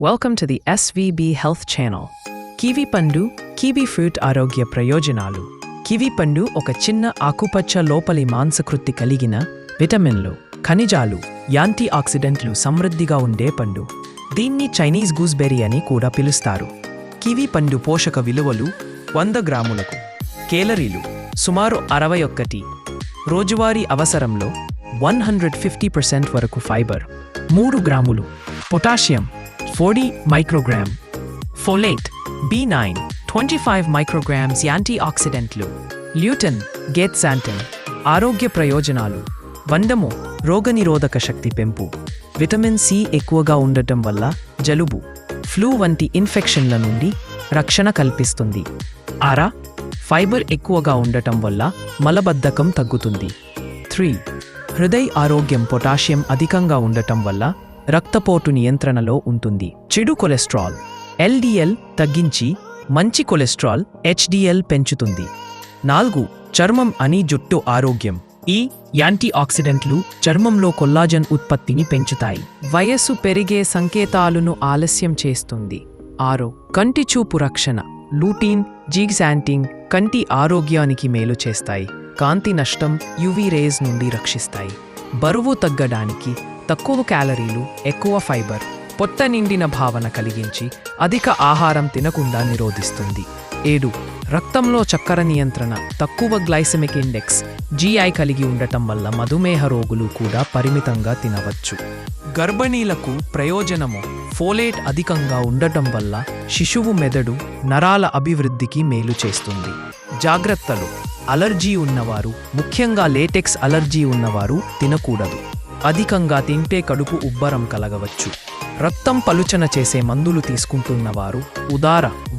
Welcome to the SVB Health Channel. Kiwi పండు, kiwi fruit ఆరోగ్య ప్రయోజనాలు. కివి పండు ఒక చిన్న ఆకుపచ్చ లోపలి మాంసకృతి కలిగిన విటమిన్లు, ఖనిజాలు, యాంటీ ఆక్సిడెంట్లు సమృద్ధిగా ఉండే పండు. దీన్ని చైనీస్ గూస్బెర్రీ అని కూడా పిలుస్తారు. కివి పండు పోషక విలువలు 100 గ్రాములకు, కేలరీలు సుమారు 61, రోజువారీ అవసరంలో 150% వరకు ఫైబర్, 3 గ్రాములు, potassium 40 microgram, folate B9 25 micrograms, anti ఆక్సిడెంట్లు, ల్యూటెన్, గేత్సాంటిన్. ఆరోగ్య ప్రయోజనాలు: వండము, రోగనిరోధక శక్తి పెంపు, విటమిన్ సి ఎక్కువగా ఉండటం వల్ల జలుబు, ఫ్లూ వంటి ఇన్ఫెక్షన్ల నుండి రక్షణ కల్పిస్తుంది. ఫైబర్ ఎక్కువగా ఉండటం వల్ల మలబద్ధకం తగ్గుతుంది. 3 హృదయ ఆరోగ్యం, పొటాషియం అధికంగా ఉండటం వల్ల రక్తపోటు నియంత్రణలో ఉంటుంది. చెడు కొలెస్ట్రాల్ LDL తగ్గించి మంచి కొలెస్ట్రాల్ HDL పెంచుతుంది. 4 చర్మం అని జుట్టు ఆరోగ్యం. ఈ యాంటీ ఆక్సిడెంట్లు చర్మంలో కొల్లాజన్ ఉత్పత్తిని పెంచుతాయి. వయస్సు పెరిగే సంకేతాలను ఆలస్యం చేస్తుంది. 6 కంటి చూపు రక్షణ. లూటీన్, జీగ్జాంటింగ్ కంటి ఆరోగ్యానికి మేలు చేస్తాయి. కాంతి నష్టం, యువి రేస్ నుండి రక్షిస్తాయి. బరువు తగ్గడానికి తక్కువ క్యాలరీలు, ఎక్కువ ఫైబర్, పొట్ట నిండిన భావన కలిగించి అధిక ఆహారం తినకుండా నిరోధిస్తుంది. 7 రక్తంలో చక్కెర నియంత్రణ. తక్కువ గ్లైసెమిక్ ఇండెక్స్ GI కలిగి ఉండటం వల్ల మధుమేహ రోగులు కూడా పరిమితంగా తినవచ్చు. గర్భిణీలకు ప్రయోజనము: ఫోలేట్ అధికంగా ఉండటం వల్ల శిశువు మెదడు, నరాల అభివృద్ధికి మేలు చేస్తుంది. జాగ్రత్తలు: అలర్జీ ఉన్నవారు, ముఖ్యంగా లేటెక్స్ అలర్జీ ఉన్నవారు తినకూడదు. అధికంగా తింటే కడుపు ఉబ్బరం కలగవచ్చు. రక్తం పలుచన చేసే మందులు తీసుకుంటున్నవారు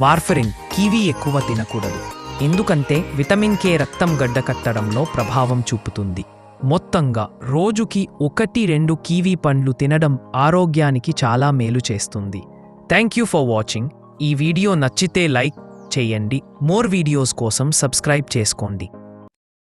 వార్ఫరిన్, కివి ఎక్కువ తినకూడదు. ఎందుకంటే విటమిన్ K రక్తం గడ్డకట్టడంలో ప్రభావం చూపుతుంది. మొత్తంగా రోజుకి 1-2 కివి పండ్లు తినడం ఆరోగ్యానికి చాలా మేలు చేస్తుంది. Thank you for watching. ఈ వీడియో నచ్చితే లైక్ చేయండి. మోర్ వీడియోస్ కోసం సబ్స్క్రైబ్ చేసుకోండి.